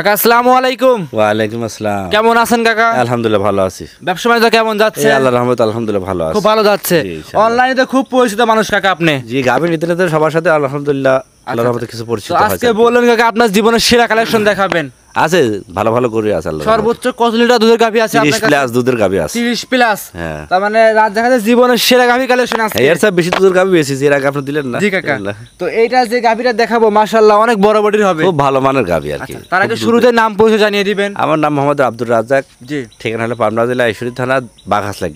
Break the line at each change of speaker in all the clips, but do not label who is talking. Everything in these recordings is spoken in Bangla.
কাকা আসসালামু আলাইকুম।
ওয়ালাইকুম আসসালাম।
কেমন আছেন কাকা?
আলহামদুলিল্লাহ ভালো আছি।
ব্যবসা বাণিজ্য কেমন যাচ্ছে?
আল্লাহর রহমতে আলহামদুলিল্লাহ ভালো আছে।
খুব ভালো যাচ্ছে। অনলাইনে তো খুব পরিচিত মানুষ কাকা আপনি।
জি, গাভী নিতে নিতে সবার সাথে আলহামদুলিল্লাহ আল্লাহর রহমতে কিছু পরিচিত হয়েছে।
আজকে বললেন কাকা আপনার জীবনের সেরা কালেকশন দেখাবেন।
আছে ভালো ভালো করে আছে আল্লাহ।
সর্বোচ্চ কত লিটার দুধের গাভী আছে আপনার
30 প্লাস দুধের গাভী আছে।
30 প্লাস।
হ্যাঁ।
তার মানে রাত দেখা যায় জীবনের সেরা গাভী কালেকশন আছে।
এর চেয়ে বেশি দুধের গাভী বেশি এর আগে আপনি দিলেন না।
জি কাকা। তো এইটা যে গাভীটা দেখাবো মাশাআল্লাহ অনেক বড় বডির হবে।
খুব ভালো মানের গাভী আর কি।
তার আগে শুরুতে নাম পরিচয় জানিয়ে দিবেন।
আমার নাম মোহাম্মদ আব্দুর রাজ্জাক।
জি।
ঠিকানা হলো পাবনা জেলা ঈশ্বরদী থানা বাঘাসলা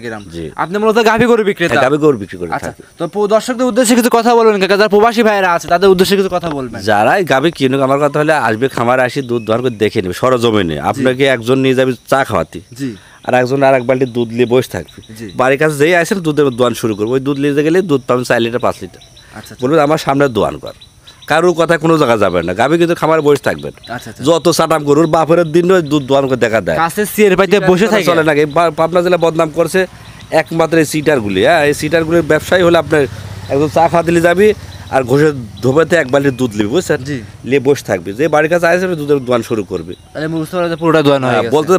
গ্রাম।
জি। আপনি মূলত গাভী গরু বিক্রেতা।
গাভী গরু বিক্রি করি।
আচ্ছা। তো দর্শকদের উদ্দেশ্যে কিছু কথা বলবেন কাকা, যারা প্রবাসী ভাইরা আছে তাদের উদ্দেশ্যে কিছু কথা বলবেন।
যারাই গাভী কিনুক আমার কথা হলে আসবে খামারে আসি দুধ দোয়ান করে দেখে নেবে সরজমিনে। আপনাকে একজন নিয়ে যাবে চা খাওয়াতে,
জি,
আর একজন আর এক বালতি দুধ নিয়ে বসে থাকবে। বাড়ির কাছে যেই আসেন দুধের দোয়ান শুরু করবো। ওই দুধ নিতে গেলে দুধ পাবেন 4 লিটার 5 লিটার।
আচ্ছা।
বলবেন আমার সামনে দোয়ান কর, কারোর কথা কোনো জায়গায় যাবেন না। গাভী কিন্তু খামারে বসে থাকবেন।
আচ্ছা।
যত চাটাম গরুর বাপের দিন দুধ দোয়ান করে দেখা দেয়,
কাছে সিয়ের পাইতে বসে থাকে
চলে না। পাবনা জেলা বদনাম করছে একমাত্র এই সিটারগুলি। হ্যাঁ, এই সিটারগুলির ব্যবসায়ী হলে আপনার একদম চা খাওয়া দিলে যাবি আর ঘষে ধোবাতে এক বালতি দুধ নিবি, বুঝছেন? নিয়ে বসে থাকবে। যে বাড়ির কাছে আসবে দুধের দোয়ান শুরু করবে।
পুরোটা দোয়ান হয়ে গেছে।
বলতে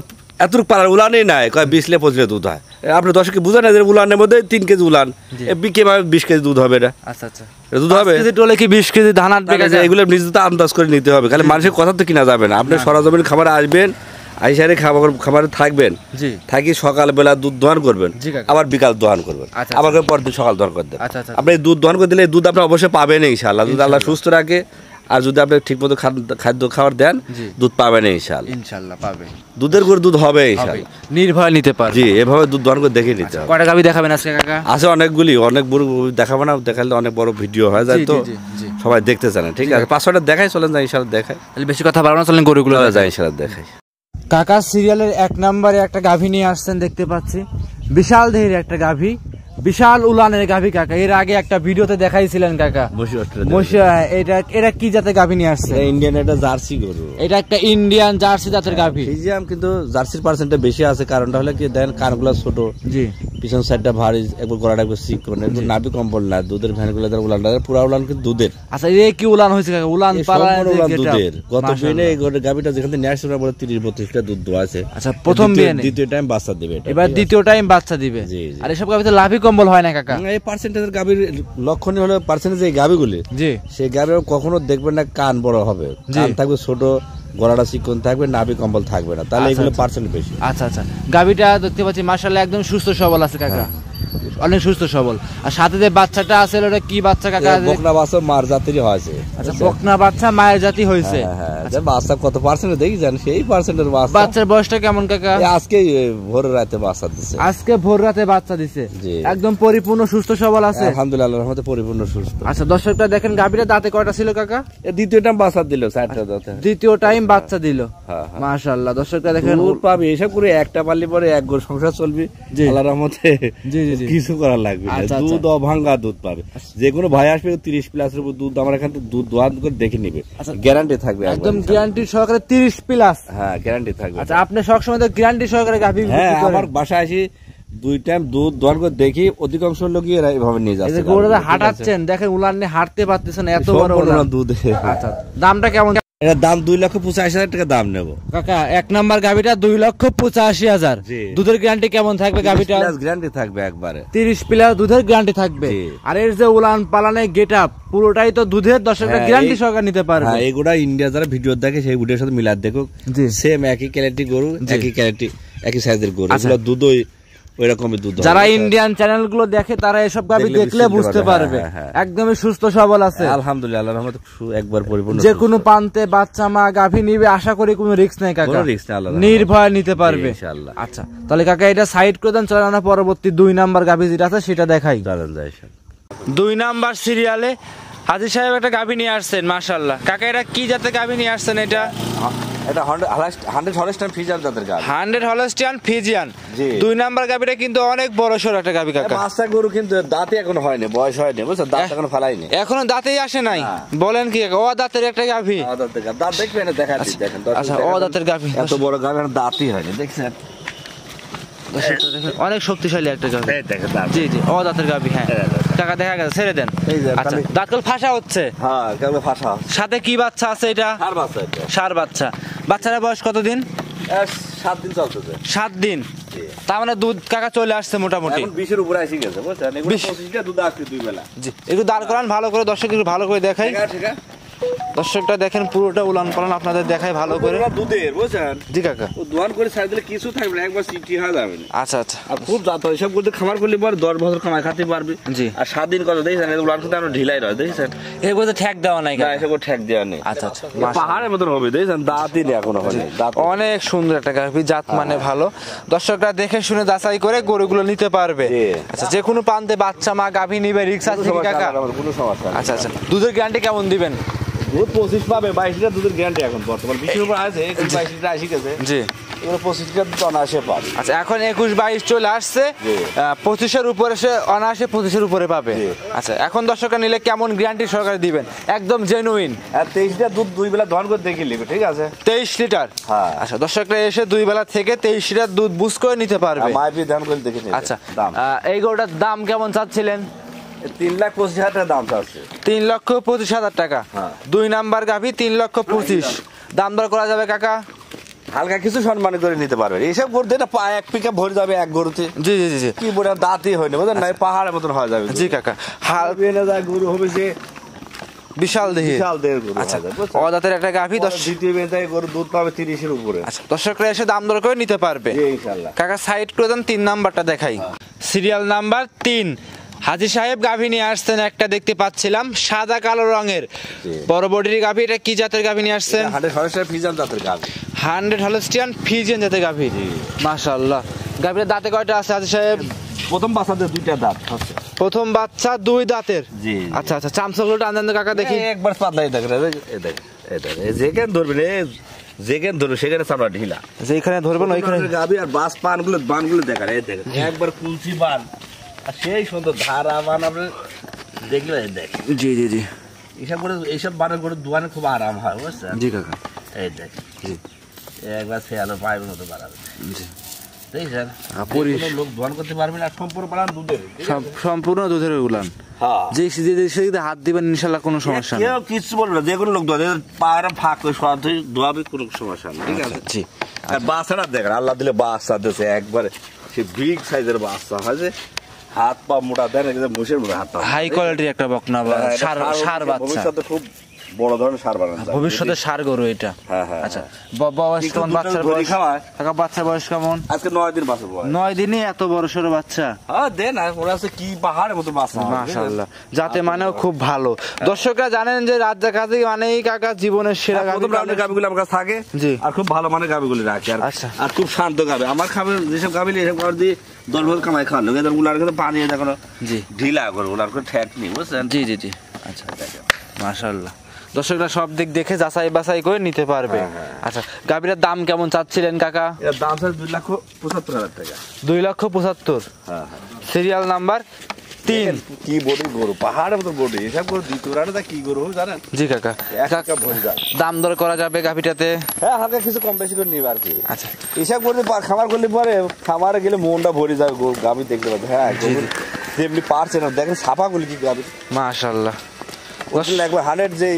এতটুকু পাড়ার উলানই নাই, কয় 20 লে 25 দুধ হয়। আপনি 10 কেজি বুঝেন না যে উলানের মধ্যে 3 কেজি উলান, বিকে 20 কেজি দুধ হবে না।
আচ্ছা।
দুধ হবে
5 কেজি টোলে কি 20 কেজি ধান আটবে?
এগুলো নিজে তো আন্দাজ করে নিতে হবে। খালি মানুষের কথা তো কিনা যাবে না। আপনি সরজমিন খামারে আসবেন, আইসারে খামারে থাকবেন, থাকি সকালবেলা দুধ দোয়ান করবেন, আবার বিকাল দোয়ান করবেন, আবার পরদিন সকাল দোয়ান করে দেবেন। আপনি দুধ দোয়ান করে দিলে দুধ আপনি অবশ্যই পাবেন ইনশাআল্লাহ। দুধ আল্লাহ সুস্থ রাখে। আর যদি আপনি ঠিক মতো খাদ্য খাবার দেন দুধ পাবেন ইনশাআল্লাহ পাবেন। দুধের গরু দুধ হবে ইনশাআল্লাহ,
নির্ভয় নিতে পারবে।
জি, এভাবে দুধ দোয়ান করে দেখে নিতে হবে।
কয়টা গাভী দেখাবেন আজকে কাকা?
আছে অনেকগুলি, অনেক বড় দেখাবো না, দেখালে অনেক বড় ভিডিও হয়ে যায় তো সবাই দেখতে চান। ঠিক আছে, 5-6টা দেখাই, চলেন যাই ইনশাআল্লাহ দেখাই।
তাহলে বেশি কথা বলবো না, চলেন গরুগুলো
যাই ইনশাআল্লাহ দেখাই।
কাকা সিরিয়ালের 1 নম্বরে একটা গাভী নিয়ে আসছেন দেখতে পাচ্ছি। বিশাল দেহের একটা গাভী, বিশাল উলানের গাভী কাকা। এর আগে একটা ভিডিওতে দেখাইছিলেন কাকা। এটা কি জাতের গাভী নিয়ে আসছে?
ইন্ডিয়ান একটা জার্সি গরু।
এটা একটা ইন্ডিয়ান জার্সি জাতের গাভী।
ফিজিয়াম কিন্তু জার্সির পার্সেন্টটা বেশি আছে। কারণটা হলো কি দেখেন কানগুলো ছোট, জি, পিছন সাইডটা ভারী, একবার গলাটা একবার চিকন, একবার নাভি কম্বল না। দুধের ভ্যানগুলো উলানটা পুরা উলান কিন্তু দুধের। আচ্ছা,
এই কি উলান হয়েছে কাকা? উলান পালা
দুধের। গত বিনে এই গাভীটা যেখান থেকে নিয়ে আসছে বলে 30-32টা দুধ দোয়া আছে।
আচ্ছা, প্রথম বিনে
দ্বিতীয় টাইম বাচ্চা দিবে।
এবার দ্বিতীয় টাইম বাচ্চা দিবে। আর এসব গাভীতে লাভি কম্বল হয় না কাকা।
এই পার্সেন্টেজের গাভীর লক্ষণই হলো পার্সেন্টেজ এই গাভীগুলি, জি, সেই গাভী কখনো দেখবেন না কান বড় হবে, কান থাকবে ছোট, গলাটা চিকন থাকবে, নাভি কম্বল থাকবে না। তাহলে এগুলো পার্সেন্ট বেশি। আচ্ছা।
গাভীটা দেখতে পাচ্ছি মাশাআল্লাহ একদম সুস্থ সবল আছে কাকা, অনেক সুস্থ সবল। আর সাথে যে বাচ্চাটা আছে ওটা কি বাচ্চা কাকা?
বকনা বাচ্চা মার জাতিরই হয়েছে।
আচ্ছা, বকনা বাচ্চা মায়ের জাতি হয়েছে।
হ্যাঁ, বাচ্চা কত পার্সেন্ট দেখি জান, সেই পার্সেন্টের বাচ্চা।
বাচ্চার বয়সটা কেমন কাকা?
আজকে ভোর রাতে বাচ্চা দিছে।
আজকে ভোর রাতে বাচ্চা দিছে, একদম পরিপূর্ণ সুস্থ সবল আছে
আলহামদুলিল্লাহ, আল্লাহর রহমতে পরিপূর্ণ সুস্থ।
আচ্ছা, দর্শকটা দেখেন গাভীর দাঁতে কয়টা ছিল কাকা?
দ্বিতীয় টাইম বাচ্চা দিল, 4টা দাঁতে
দ্বিতীয় টাইম বাচ্চা দিল। মাশাআল্লাহ, দর্শকটা দেখেন
দুধ পাবে। এসব করে একটা পারলে পরে এক ঘর সংসার চলবে আল্লাহর রহমতে। কিছু করার লাগবে না। দুধ অভাঙ্গা দুধ পাবে। যে কোনো ভাই আসবে 30 প্লাসের উপর দুধ আমার এখান থেকে দুধ দোয়ান করে দেখে নিবে, গ্যারান্টি থাকবে
একদম, গ্যারান্টি সহকারে 30 প্লাস।
হ্যাঁ, গ্যারান্টি থাকবে।
আচ্ছা, আপনি সব সময় তো গ্যারান্টি সহকারে গাভী বিক্রি করেন?
আমার বাসায় আসি 2 টাইম দুধ দোয়ান করে দেখি, অধিকাংশ লোকই এরা এভাবে নিয়ে যাচ্ছে।
গরুটা হাঁটাচ্ছেন দেখেন, উলান নিয়ে হাঁটতে পারতেছেন, এত বড়
দুধ।
আচ্ছা, দামটা কেমন?
এটা দাম 2,85,000 টাকা দাম নেব
কাকা। 1 নাম্বার গাভীটা 2,85,000। দুধের গ্যারান্টি কেমন থাকবে গাভীটা?
গ্যারান্টি থাকবে একবারে
30 প্লাস দুধের গ্যারান্টি থাকবে। আর এর যে উলান পালানে গেটআপ পুরোটাই তো দুধের, দর্শকরা গ্যারান্টি সহকারে নিতে পারবে।
হ্যাঁ, এগুলা ইন্ডিয়া যারা ভিডিও দেখে সেই ভিডিওর সাথে মিলাদ দেখুক, সেম একই কোয়ালিটি গরু, একই কোয়ালিটি, একই সাইজের গরু। এগুলো দুধই ওইরকমই দুধ।
যারা ইন্ডিয়ান চ্যানেল গুলো দেখে তারা এসব গাভী দেখলে বুঝতে পারবে একদমই সুস্থ সবল আছে
আলহামদুলিল্লাহ, আল্লাহর রহমতে একবার পরিপূর্ণ।
যে কোনো প্রান্তে বাচ্চা মা গাভী নিবে, আশা করি কোনো রিস্ক নাই কাকা, নির্ভয় নিতে পারবে ইনশাআল্লাহ। আচ্ছা, তাহলে কাকা এটা সাইড করে দেন, চলেন আমরা পরবর্তী 2 নাম্বার গাভী যেটা আছে সেটা দেখাই। 2 নাম্বার সিরিয়ালে হাজী সাহেব একটা গাভী নিয়ে আসছেন মাশাআল্লাহ। কাকা এটা কি জাতের গাভী নিয়ে আসছেন? এটা
100 হলস্টাইন ফ্রিজিয়ান জাতের গাভী।
100 হলস্টাইন ফ্রিজিয়ান। 2 নাম্বার গাভীটা কিন্তু অনেক বড় সরো একটা গাভী কাকা।
বাচ্চা গরু কিন্তু দাঁতে এখনো হয়নি, বয়স হয়নি, বুঝছো? দাঁত এখনো ফলায়নি,
এখনো দাঁতেই আসে নাই। বলেন কি ও দাঁতের একটা গাভী?
দাঁত দেখবেন, দেখাচ্ছি দেখেন।
আচ্ছা, ও দাঁতের গাভী,
এত বড় গাভী দাঁতই হয়নি, দেখছেন?
অনেক শক্তিশালী একটা গাভী। জি জি, ও দাঁতের গাভী। হ্যাঁ কাকা দেখা গেছে, ছেড়ে দেন। আচ্ছা, দাঁতকল ফাঁসা হচ্ছে।
হ্যাঁ কেমন ফাঁসা।
সাথে কি বাচ্চা আছে এটা? ষাঁড় বাচ্চা। বাচ্চারা বয়স কতদিন?
7 দিন চলতেছে।
7 দিন। তার মানে দুধ কাকা চলে আসছে মোটামুটি
20-এর উপরে এসে গেছে বুঝছেন। এগুলো 25টা দুধ আসছে 2 বেলা।
জি, একটু দাঁড় করান ভালো করে, দর্শক একটু ভালো করে দেখাই।
ঠিক আছে
দর্শকটা দেখেন পুরোটা উলান পালান আপনাদের দেখাই ভালো করে।
দুধের বুঝছেন।
জি কাকা,
ও দোয়ান করে ছাড় দিলে কিছু থাকবে না, একবার সিটি হয়ে যাবে।
আচ্ছা আচ্ছা।
আর খুব জাত এসব করতে খামার করলে পরে 10 বছর কামাই খাতে পারবে।
জি।
আর 7 দিন কত দেখছেন, উলান করতে আমরা ঢিলাই রয় দেখছেন।
এই বলতে ঠ্যাক দেওয়া নাই
না, এসব ঠ্যাক দেওয়া নেই।
আচ্ছা আচ্ছা,
পাহাড়ের মতন হবে দেখছেন, দাঁতই নেই এখনো হয়নি।
অনেক সুন্দর একটা গাভী, জাত মানে ভালো। দর্শকরা দেখে শুনে যাচাই করে গরুগুলো নিতে পারবে। আচ্ছা, যে কোনো প্রান্তে বাচ্চা মা গাভী নিবে, রিক্সা আছে কাকা?
কোনো সমস্যা নেই।
আচ্ছা আচ্ছা, দুধের গ্যারান্টি কেমন দিবেন?
দুধ 25 পাবে, 22 লিটার দুধের গ্যারান্টি এখন বর্তমান 20-এর উপর আছে। 22 লিটার আসি গেছে।
জি,
এগুলো 25 লিটার দুধ অনায়াসে পাবে।
আচ্ছা, এখন 21-22 চলে আসছে, 25-এর উপরে সে অনায়াসে 25-এর উপরে পাবে। আচ্ছা, এখন দর্শকরা নিলে কেমন গ্যারান্টি সরকার দিবেন? একদম জেনুইন।
আর 23 লিটার দুধ 2 বেলা দহন করে দেখে নিবে, ঠিক আছে?
23 লিটার।
হ্যাঁ।
আচ্ছা, দর্শকরা এসে 2 বেলা থেকে 23 লিটার দুধ বুঝ করে নিতে পারবে।
মাইপি দহন করে দেখে নিবে।
আচ্ছা, এই গরুটার দাম কেমন চাচ্ছিলেন?
3,25,000 টাকা দাম চাচ্ছে।
3,25,000 টাকা। 2 নাম্বার গাভী 3,25,000। দাম দর করা যাবে কাকা?
হালকা কিছু সম্মান করে নিতে পারবে। এইসব গরু এটা এক পিকআপ ভরে যাবে এক গরুতে।
জি জি জি,
কি বলে দাঁতই হয় না বুঝলেন না, পাহাড়ের মতন হয়ে যাবে।
জি কাকা, হাল
গরু হবে যে
বিশাল দেহি,
বিশাল দেহের গরু।
আচ্ছা, অদাতের একটা গাভী।
দ্বিতীয় বেলায় গরু দুধ পাবে 30-এর উপরে।
আচ্ছা, দর্শকরা এসে দাম দর করে নিতে পারবে।
জি ইনশাআল্লাহ।
কাকা সাইড করে দেন, 3 নাম্বারটা দেখাই। Serial number 3। হাজী সাহেব গাভী নিয়ে আসছেন একটা, দেখতে পাচ্ছিলাম সাদা কালো রঙের বড় বডির গাভী। এটা কি জাতের গাভী নিয়ে আসছেন?
100 হলস্টিয়ান ফ্রিজিয়ান জাতের গাভী।
100 হলস্টিয়ান ফ্রিজিয়ান জাতের গাভী। মাশাআল্লাহ। গাভীর দাঁতে কয়টা আছে হাজী সাহেব?
প্রথম বাচ্চাতে 2টা দাঁত আছে।
প্রথম বাচ্চা 2 দাঁতের।
জি।
আচ্ছা আচ্ছা, চামচগুলো টান কাকা দেখি।
একবার পাতলাই দেখেন, এই দেখেন, এই দেখেন, যেখানে ধরবেন যেখানে ধরবে সেখানে চামড়া ঢিলা,
যেখানে ধরবেন ওইখানে
গাভী। আর বাস বানগুলো দেখেন, এই দেখেন একবার কুলচি বান, আর সেই সুন্দর ধারা বান আপনি দেখলে দেখেন।
জি জি জি,
এইসব বানের করে দোয়ানে খুব আরাম হয় বুঝছেন।
জি কাকা।
এই দেখেন,
জি,
একবার খেয়ালো পায়ের মতো বাড়াবে।
জি,
দেখছেন
কোনো
লোক দোয়ান করতে পারবে না। সম্পূর্ণ বানান দুধের,
সম্পূর্ণ দুধের উলান।
হ্যাঁ,
যে হাত দিবেন ইনশাআল্লাহ কোনো সমস্যা নেই।
কেউ কিছু বলবে না, যে কোনো লোক পায়ের ফাঁক করে সব ধোয়াবে, কোনো সমস্যা নেই। ঠিক আছে।
জি।
আর বাচ্চাটা দেখেন, আল্লাহ দিলে বাচ্চা দিয়েছে একবারে সে বিগ সাইজের বাচ্চা হয়, যে হাত পা মোটা দেন, মুষের মতো হাত পা।
হাই কোয়ালিটির একটা বকনা বা ষাঁড় বাচ্চা।
ভবিষ্যতে খুব বড় ধরনের ষাঁড় বানানো যাবে।
ভবিষ্যতে ষাঁড় গরু এটা।
হ্যাঁ হ্যাঁ।
আচ্ছা, বয়স কেমন বাচ্চার? বয়স কাকা বাচ্চার বয়স কেমন?
আজকে 9 দিন বাচ্চা বয়স।
9 দিনে এত বড় সড়ো বাচ্চা?
হ্যাঁ দেন, আর ওরা আছে কি পাহাড়ের মতো বাচ্চা।
মাশাআল্লাহ, যাতে মানেও খুব ভালো। দর্শকরা জানেন যে রাজ্জাক হাজী মানেই কাকা জীবনের সেরা
গাভিগুলো আমার কাছে থাকে।
জি।
আর খুব ভালো মানের গাভিগুলো রাখে। আর খুব শান্ত গাভি। আমার খাবার যেসব গাভিলি এসব খাবার দিয়ে 10 বছর কামাই খাওয়ানো, উলার কিন্তু পানি দেখো
জি
ঢিলা করে, উলার করে ঠেক নেই বুঝছেন।
জি জি জি। আচ্ছা, মাশাআল্লাহ। দর্শকরা সব দিক দেখে যাচাই বাছাই করে নিতে পারবে। আচ্ছা, গাভীর দাম কেমন চাচ্ছিলেন কাকা?
এর দাম স্যার 2,75,000 টাকা।
2,75,000।
হ্যাঁ।
Serial number 3।
কি বডি গরু, পাহাড়ের মতো বডি। এসব গরু দ্বিতীয়টা কি গরু জানেন?
জি কাকা।
একা ভরে যায়।
দাম দর করা যাবে গাভীটাতে?
হ্যাঁ, হালকা কিছু কম বেশি করে নিবে আর কি।
আচ্ছা,
এসব করলে খামার করলে পরে খামারে গেলে মনটা ভরে যাবে, গাভী দেখতে পাবে। হ্যাঁ, যেমনি পারছে না দেখেন ছাপাগুলি কি গাভী।
মাশাআল্লাহ।
একবার 100 যে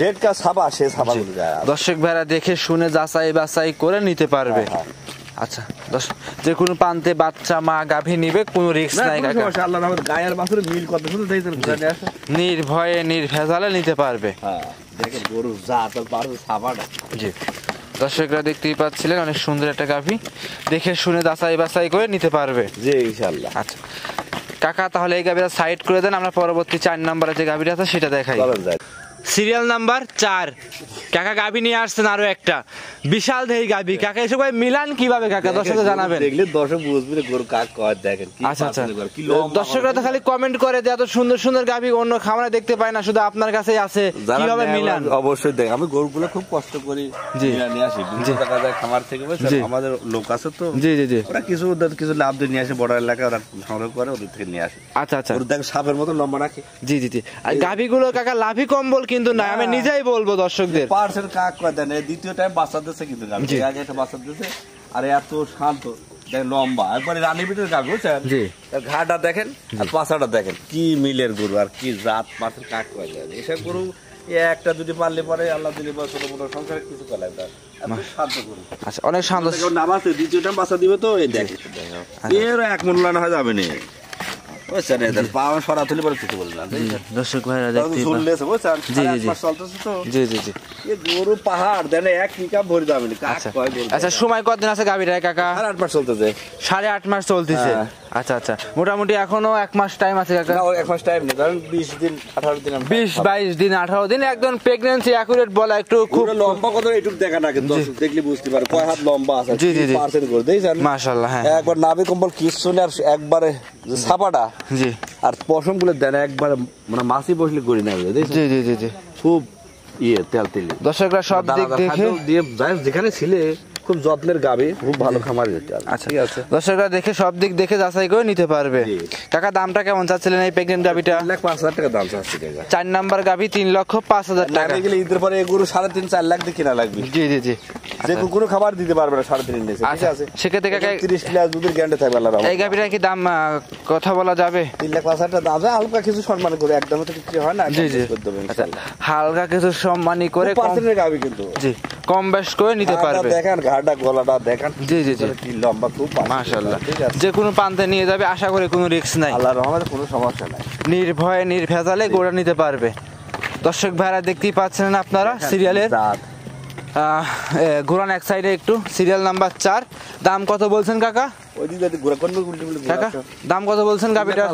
রেড কা ছাপা, সে ছাপাগুলি যায়।
দর্শক ভাইরা দেখে শুনে যাচাই বাছাই করে নিতে পারবে। আচ্ছা, যে কোনো প্রান্তে বাচ্চা মা গাভী নিবে, কোনো রিস্ক নাই কাকা।
আল্লাহর রহমতে গায়ের বাছুরের মিল কত সুন্দর দেখছেন, ঘুরে আসে
নির্ভয়ে নির্ভেজালে নিতে পারবে।
হ্যাঁ, দেখেন গরু জাত আর পারবে ছাপাটা।
জি, দর্শকরা দেখতেই পাচ্ছিলেন অনেক সুন্দর একটা গাভী, দেখে শুনে যাচাই বাছাই করে নিতে পারবে।
জি ইনশাআল্লাহ।
আচ্ছা কাকা, তাহলে এই গাভীটা সাইড করে দেন, আমরা পরবর্তী 4 নম্বরে যে গাভীটা আছে সেটা দেখাই। Serial number 4। কাকা গাভী নিয়ে আসছেন আরো একটা বিশাল দেহি গাভী। কাকা এসব মিলান কিভাবে কাকা দর্শকদের জানাবেন?
দেখলে দর্শক বুঝবে গরু কাক কয় দেখেন।
আচ্ছা আচ্ছা, দর্শকরা তো খালি কমেন্ট করে যে এত সুন্দর সুন্দর গাভী অন্য খামারে দেখতে পায় না, শুধু আপনার কাছেই আছে, কিভাবে মিলান?
অবশ্যই দেখ, আমি গরুগুলো খুব কষ্ট করি নিয়ে আসি, টাকা যায় খামার থেকে। আমাদের লোক আছে তো। জি জি জি, ওরা কিছু লাভ দিয়ে নিয়ে আসে, বড় এলাকায় ওরা সংগ্রহ করে, ওদের থেকে নিয়ে আসে।
আচ্ছা আচ্ছা,
দেখ সাপের মতো লম্বা রাখে।
জি জি জি। আর গাভীগুলো কাকা লাভি কম্বল কিন্তু না, আমি নিজেই বলবো দর্শকদের।
পার্সেন্ট কাক কয় দেন, দ্বিতীয় টাইম বাচ্চা দিচ্ছে কিন্তু আগে একটা বাচ্চা দিচ্ছে। আর এত শান্ত দেখেন লম্বা একবারে রানী ভিতরে গাভী বুঝছেন
জি
ঘাটা দেখেন আর পাছাটা দেখেন কি মিলের গরু আর কি জাত মাছের কাক কয় যায় এসব গরু একটা দুটি পারলে পরে আল্লাহ দিলে বা ছোট মোটো সংসারে কিছু করা শান্ত গরু।
আচ্ছা অনেক শান্ত
নামাতে দ্বিতীয় টাইম বাচ্চা দিবে তো এই দেখেন এর এক মন লাগানো হয়ে যাবে না বুঝছেন এদের পাওয়া সরা তুলি পরে কিছু বলবেন
দর্শক ভাইরা দেখতে
বুঝছেন জি জি চলতেছে তো জি জি জি এই গরু পাহাড় দেন এক পিকআপ ভরে যাবে না কাক কয় গরু।
আচ্ছা সময় কতদিন আছে গাভীটা কাকা?
8 মাস চলতেছে
8.5 মাস চলতেছে। আচ্ছা আচ্ছা মোটামুটি এখনো 1 মাস টাইম আছে কাকা?
না 1 মাস টাইম নেই কারণ 20 দিন 18 দিন
20-22 দিন 18 দিন একদম প্রেগন্যান্সি অ্যাকুরেট বলা একটু খুব
লম্বা কত একটু দেখা না কিন্তু দেখলে বুঝতে পারো কয় হাত লম্বা আছে
জি জি জি
পার্সেন্ট করে দেইছেন
মাশাআল্লাহ হ্যাঁ
একবার নাভি কম্বল কিচ্ছু না আর একবারে ছাপাটা
জি
আর পশম গুলো দেন একবার মানে মাছি বসলে গড়ি না দেইছেন
জি জি জি জি
খুব তেল তেলি
দর্শকরা সব দিক দেখে
দিয়ে যেখানে ছিলে খুব যত্নের গাবি খুব ভালো খামার যেতে।
আচ্ছা ঠিক আছে দর্শকরা দেখে সব দিক দেখে যাচাই করে নিতে পারবে। কাকা দামটা কেমন চাচ্ছিলেন এই প্রেগন্যান্ট গাবিটা?
3,05,000 টাকা দাম চাচ্ছি কাকা।
4 নাম্বার গাবি 3,05,000 টাকা।
গেলে ঈদের পরে এগুলো 3.5-4 লাখ দিয়ে কিনা লাগবে।
জি জি জি
যে কোনো খাবার দিতে পারবে না 3.5 নিচে ঠিক আছে।
সেক্ষেত্রে কাকা
30 কিলো দুধের গ্যারান্টি থাকবে আল্লাহর রহমতে।
এই গাবিটা কি দাম কথা বলা যাবে?
3,05,000 টাকা দাম হালকা কিছু সম্মান করে একদম তো কিছু হয় না
জি জি আচ্ছা হালকা কিছু সম্মানী করে
পার্সেন্টের গাবি কিন্তু
জি কম বেশ করে নিতে পারবে।
দেখেন ঘাড়টা গলাটা দেখেন
জি জি জি
কি লম্বা খুব
মাশাআল্লাহ যে কোনো প্রান্তে নিয়ে যাবে আশা করি কোনো রিস্ক নাই
আল্লাহর রহমতে কোনো সমস্যা নাই
নির্ভয়ে নির্ভেজালে গোড়া নিতে পারবে। দর্শক ভাইরা দেখতেই পাচ্ছেন আপনারা সিরিয়ালের ঘোরান এক সাইডে একটু সিরিয়াল নাম্বার 4 দাম কত বলছেন কাকা? কাকা দাম কত বলছেন গাবিটার?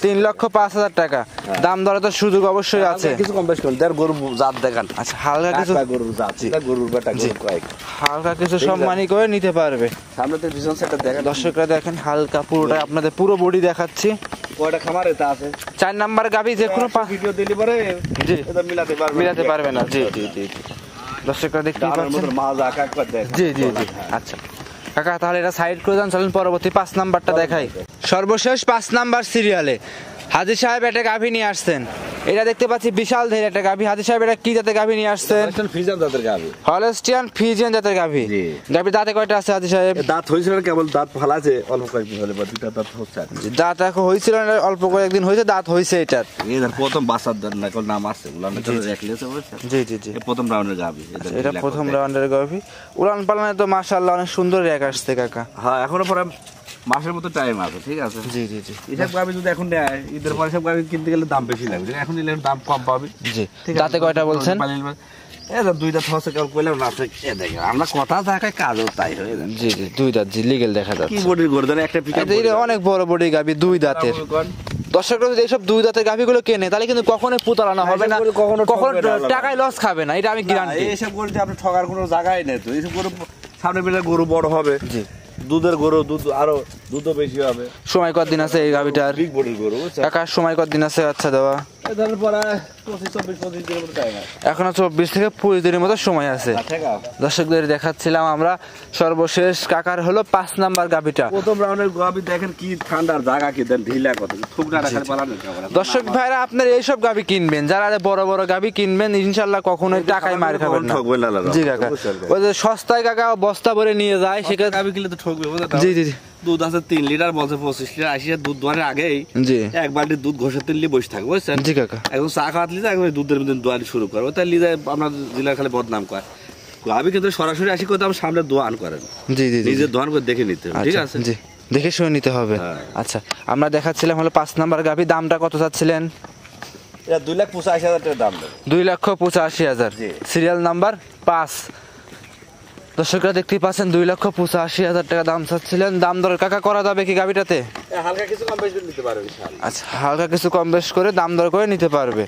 3,05,000 টাকা। দাম দরে তো সুযোগ অবশ্যই আছে
কিছু কম বেশ করুন দেড় গরু জাত দেখান।
আচ্ছা হালকা কিছু
গরুর জাত গরুর বেটা গরু কয়েক
হালকা কিছু সম্মানী করে নিতে পারবে।
সামনে তো ভিজন সেটটা দেখেন
দর্শকরা দেখেন হালকা পুরোটা আপনাদের পুরো বডি দেখাচ্ছি।
কয়টা খামার এটা আছে?
4 নাম্বার গাবি যে কোনো
ভিডিও দিলে পরে
জি
এটা মিলাতে পারবে
না জি জি জি দর্শকরা দেখতে পাচ্ছেন জি জি জি আচ্ছা কাকা তাহলে এটা সাইড করে দেন চলেন পরবর্তী 5 নাম্বারটা দেখাই। সর্বশেষ 5 নাম্বার সিরিয়ালে হাজী সাহেব একটা গাভী নিয়ে আসছেন। এটা দেখতে পাচ্ছি বিশাল ধের একটা গাভী। হাজী সাহেব এটা কি জাতের গাভী নিয়ে আসছেন?
ফ্রিজিয়ান জাতের গাভী।
হলস্টিয়ান ফ্রিজিয়ান জাতের গাভী। গাভীর দাঁতে কয়টা আছে হাজী সাহেব?
দাঁত হইছিল কেবল দাঁত ফালা আছে অল্প কয়েকদিন হলে বা দুটো দাঁত হচ্ছে
দাঁত এখন হইছিল না অল্প কয়েকদিন হইছে দাঁত হইছে এটার
এর প্রথম বাসার দাঁত না কোন নাম আছে উলান রেখলেছে বুঝছেন
জি জি জি
প্রথম রাউন্ডের গাভী
এটা প্রথম রাউন্ডের গাভী উলান পালানে তো মাশাআল্লাহ অনেক সুন্দর রেক আসছে কাকা।
হ্যাঁ এখনো পরে মাসের মতো টাইম আছে ঠিক আছে
জি জি জি
এসব গাভী যদি এখন নেয় ঈদের পরে সব গাভী কিনতে গেলে দাম বেশি লাগবে এখন নিলে দাম কম পাবে
জি দাঁতে কয়টা বলছেন?
দুইটা থসে কেউ কইলাম না দেখেন আমরা কথা থাকায় কাজও তাই হয়ে যায়
জি জি দুই দাঁত জি লিগ্যাল দেখা যাচ্ছে
কি বডির গর্দন একটা পিকআপ
অনেক বড় বডি গাভী দুই দাঁতের। দর্শকরা যদি এইসব দুই দাঁতের গাভীগুলো কেনে তাহলে কিন্তু কখনোই প্রতারণা হবে না কখনো টাকায় লস খাবে না এটা আমি গ্যারান্টি।
এইসব গরু আপনি ঠকার কোনো জায়গায় নেই তো এইসব গরু সামনে বেলা গরু বড় হবে জি দুধের গরু দুধ আরো দুধও বেশি হবে।
সময় কতদিন আছে এই গাভীটার?
বিগ বডির গরু
কাকা সময় কতদিন আছে আচ্ছা দেওয়া? এখনো 24 থেকে 25 দিনের মতো সময় আছে। দর্শকদের দেখাচ্ছিলাম আমরা সর্বশেষ কাকার হলো 5 নাম্বার গাভীটা।
প্রথম রাউন্ডের গাভী দেখেন কি ঠান্ডার জায়গা কি দেন ঢিলা কত থুকনা রাখার পালানো।
দর্শক ভাইরা আপনারা এইসব গাভী কিনবেন যারা বড় বড় গাভী কিনবেন ইনশাআল্লাহ কখনোই টাকায় মার খাবেন না জি কাকা। ওই যে সস্তায় কাকা বস্তা ভরে নিয়ে যায় সেখানে
গাভী কিনলে তো ঠকবে
জি জি জি
দুধ আছে 3 লিটার বলছে 25 লিটার 80 লিটার দুধ দোয়ানোর আগেই
জি
এক বালতি দুধ ঘষে তেল বসে থাকবে বুঝছেন
জি কাকা।
এখন চা খাওয়াতে লিজা একবার দুধের মধ্যে দোয়ানি শুরু করে ওটা লিজা আমরা জেলার খালি বদনাম করে গাভী কিন্তু সরাসরি আসি করতে আমার সামনে দোয়ান করেন জি জি নিজের দোয়ান করে দেখে নিতে হবে ঠিক আছে
জি দেখে শুনে নিতে হবে। আচ্ছা আমরা দেখাচ্ছিলাম হলো 5 নাম্বার গাভী দামটা কত চাচ্ছিলেন?
এটা 2,85,000 টাকা দাম
2,85,000 সিরিয়াল নাম্বার 5। দর্শকরা দেখতেই পাচ্ছেন 2,85,000 টাকা দাম চাচ্ছিলেন। দাম দর কাকা করা যাবে কি গাভীটাতে?
হালকা কিছু কম বেশ করে নিতে পারবে ইনশাআল্লাহ।
আচ্ছা হালকা কিছু কম বেশ করে দাম দর করে নিতে পারবে।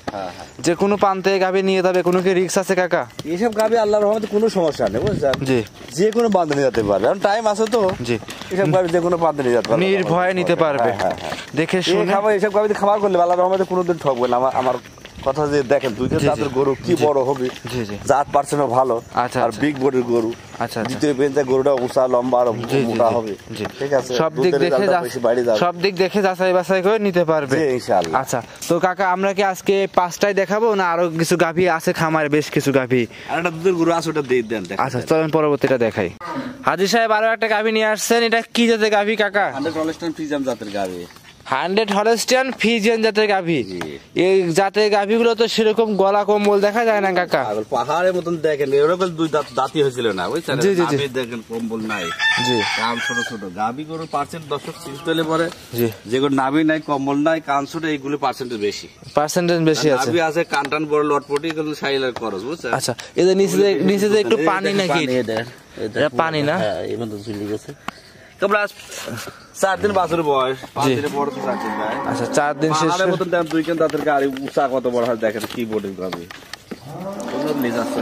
যে কোনো প্রান্তে গাভী নিয়ে যাবে কোনো কি রিস্ক আছে কাকা?
এইসব গাভী আল্লাহর রহমতে কোনো সমস্যা নেই বুঝছেন জি যে কোনো বাঁধে নিয়ে যেতে পারবে কারণ টাইম আছে তো জি এইসব গাভী যে কোনো বাঁধে নিয়ে যেতে পারবে
নির্ভয়ে নিতে পারবে দেখে শুনে
খাবার এইসব গাভী খাবার করলে আল্লাহর রহমতে কোনোদিন ঠকবে না। আমার কথা যে দেখেন দুইটা জাতের গরু কি বড় হবে জাত পার্সেন্টও ভালো আর বিগ বডির গরু আচ্ছা দ্বিতীয় বেঞ্চে গরুটা উঁচা লম্বা আর মোটা হবে ঠিক আছে
সব দিক দেখে যাচাই বাছাই করে নিতে পারবে ইনশাআল্লাহ। আচ্ছা তো কাকা আমরা কি আজকে 5টাই দেখাবো না আরো কিছু গাভী আছে খামারে বেশ কিছু গাভী
আর একটা দুধের গরু আছে ওটা দিয়ে দেন।
আচ্ছা চলেন পরবর্তীটা দেখাই। হাজী সাহেব আরো একটা গাভী নিয়ে আসছেন, এটা কি জাতের গাভী কাকা?
100 হলস্টাইন ফ্রিজিয়ান জাতের গাভী।
100 হলস্টিয়ান ফ্রিজিয়ান জাতের গাভী। এই জাতের গাভীগুলো তো সেরকম গলা কম্বল দেখা যায় না কাকা।
পাহাড়ের মতন দেখেন, এরকম দুই দাঁতি হয়েছিল না বুঝছেন?
জি জি জি,
দেখেন কম্বল নাই।
জি,
কান ছোট ছোট গাভী গরুর পার্সেন্ট দর্শক চিনতে পরে।
জি,
যেগুলো নাভি নাই, কম্বল নাই, কান ছোট, এইগুলো পার্সেন্টেজ বেশি
আছে।
নাভি আছে, কান টান বড়, লটপটি, এগুলো সাইলের খরচ বুঝছেন।
আচ্ছা, এদের নিচে যে একটু পানি নাকি? এটা পানি না?
হ্যাঁ, এই মতো ঝুলে গেছে। তোমরা 4 দিন বাছুর বয়স, 5 দিনের পর তো 4 দিন যায়।
আচ্ছা, 4 দিন শেষ
পাহাড়ের মতন দাম, দুই কেন তাদের গাড়ি উঁচা কত বড় হয় দেখেন, কি বোর্ডের গাভী। সুন্দর নিজ আছে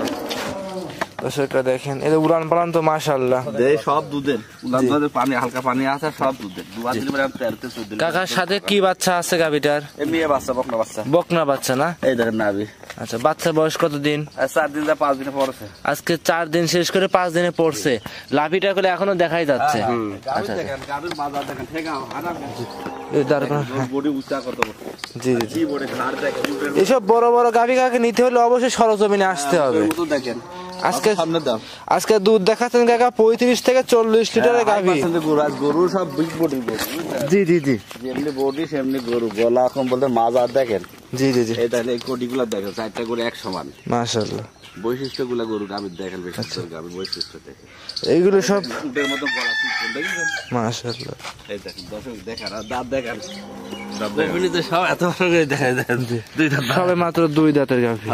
দর্শকরা দেখেন, এটা উড়ান পালান তো মাশাআল্লাহ।
সব দুধের উলান, দুধের পানি হালকা পানি আছে, সব দুধের। 2 দিন পরে 13-14 দিন।
কাকার সাথে কি বাচ্চা আছে গাভীটার?
এই মেয়ে বাচ্চা, বকনা বাচ্চা।
বকনা বাচ্চা না?
এই দেখেন নাভি।
আচ্ছা, বাচ্চা বয়স কত দিন?
4 দিন যা 5 দিনে পড়ছে।
আজকে 4 দিন শেষ করে 5 দিনে পড়ছে। লাভিটা করে এখনো দেখাই যাচ্ছে।
আচ্ছা দেখেন, গাভীর বাজার দেখেন, ঠেকা হারাম।
এই দাঁড়ান,
বডি উঁচা কত বড়।
জি জি,
কি বডি ঘাড় দেখেন।
এইসব বড় বড় গাভী কাকে নিতে হলে অবশ্যই সরজমিনে আসতে হবে।
দেখেন
আজকে দুধ দেখাচ্ছেন কাকা 35 থেকে 40 লিটারের গাভী।
গরু সব বিগ বডি গরু।
জি জি জি,
যেমনি বডি সেমনি গরু। গলা এখন বলতে মাজার দেখেন।
জি জি জি,
এই দেখেন, এই কোটিগুলো দেখেন, 4টা গরু এক সমান।
মাশাআল্লাহ।
বৈশিষ্ট্যগুলো গরু গাভীর দেখেন, গাভীর বৈশিষ্ট্য দেখেন।
এইগুলো সব
উটের মতো গলা সিস্টেম দেখেন।
মাশাআল্লাহ।
এই দেখেন দর্শক দেখেন, আর দাঁত দেখেন। দাঁত সব এত বড় করে দেখা যায়। দুই দাঁত,
সবে মাত্র 2 দাঁতের গাভী।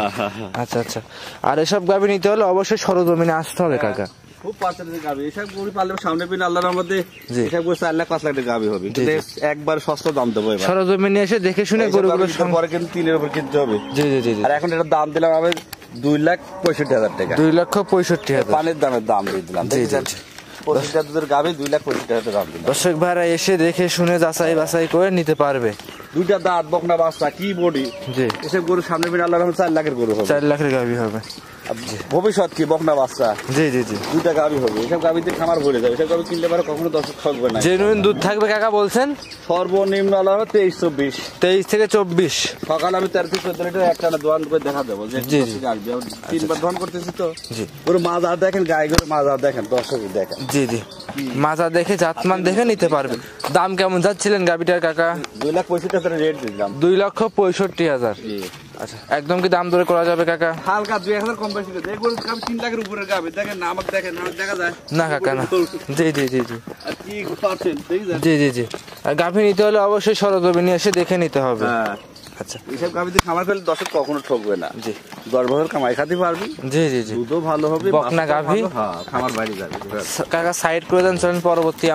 আচ্ছা আচ্ছা, আর এসব গাভী নিতে হলে অবশ্যই সরজমিনে আসতে হবে কাকা।
খুব পার্সেন্টেজ গাভী। এসব গরু পারলে সামনে পিন আল্লাহর রহমতে এসব গরু 4 লাখ 5 লাখ টাকা গাভী হবে। একবার সস্তা দাম দেবো। এবার
সরজমিনে এসে দেখে শুনে গরুগুলো
পরে কিন্তু 3 এর উপর কিনতে হবে।
জি জি জি,
আর এখন এটা দাম দিলাম আমি 2,65,000 টাকা।
2,65,000
পানির দাম দিয়ে দিলাম।
জি জি,
25 দুধের গাভী 2,65,000 দাম দিলাম।
দর্শক ভাইরা এসে দেখে শুনে যাচাই বাছাই করে নিতে পারবে।
দুইটা দাঁত, বকনা বাচ্চা, কি বডি।
জি,
এসব গরু সামনে পিন আল্লাহর রহমতে 4 লাখের গরু হবে।
4 লাখের গাভী হবে।
ভবিষ্যৎ কি বকনা বাচ্চা।
জি জি জি,
দুইটা গাভী হবে। এসব গাভীতে খামার ভরে যাবে। এসব গাভী কিনলে পারে কখনো দর্শক ঠকবে না।
জেনুইন দুধ থাকবে কাকা বলছেন?
সর্বনিম্ন আল্লাহ 23-24।
23 থেকে 24।
সকালে আমি 13-14 লিটার একটানা দোয়ান করে দেখা দেবো যে 3বার দোয়ান করতেছি তো।
জি,
পুরো মাজার দেখেন, গায়ে গরু মাজার দেখেন, দর্শক দেখেন।
জি জি, মাজা দেখে জাতমান দেখে নিতে পারবে। দাম কেমন যাচ্ছিলেন গাভীটার কাকা?
2,65,000 রেট দিলাম।
2,65,000। আচ্ছা, একদম কি দাম দরে করা যাবে কাকা?
হালকা 2,000 কম বেশি করে। গরু 3 লাখের উপরে গাভী দেখেন না, আমাকে দেখেন, আমাকে দেখা যায়
না কাকা না। জি জি জি জি,
আর কি পাচ্ছেন দেখেন।
জি জি জি, আর গাভী নিতে হলে অবশ্যই সরজমিনে এসে দেখে নিতে হবে।
হ্যাঁ,
আচ্ছা,
এইসব গাভীতে খামার ফেলে দর্শক কখনো ঠকবে না।
জি,
10 বছর কামাই খাতে পারবি।
জি জি জি,
দুধও ভালো হবে,
বকনা গাভী।
হ্যাঁ, খামার বাইরে যাবে।
কাকা সাইড করে দেন, চলেন পরবর্তী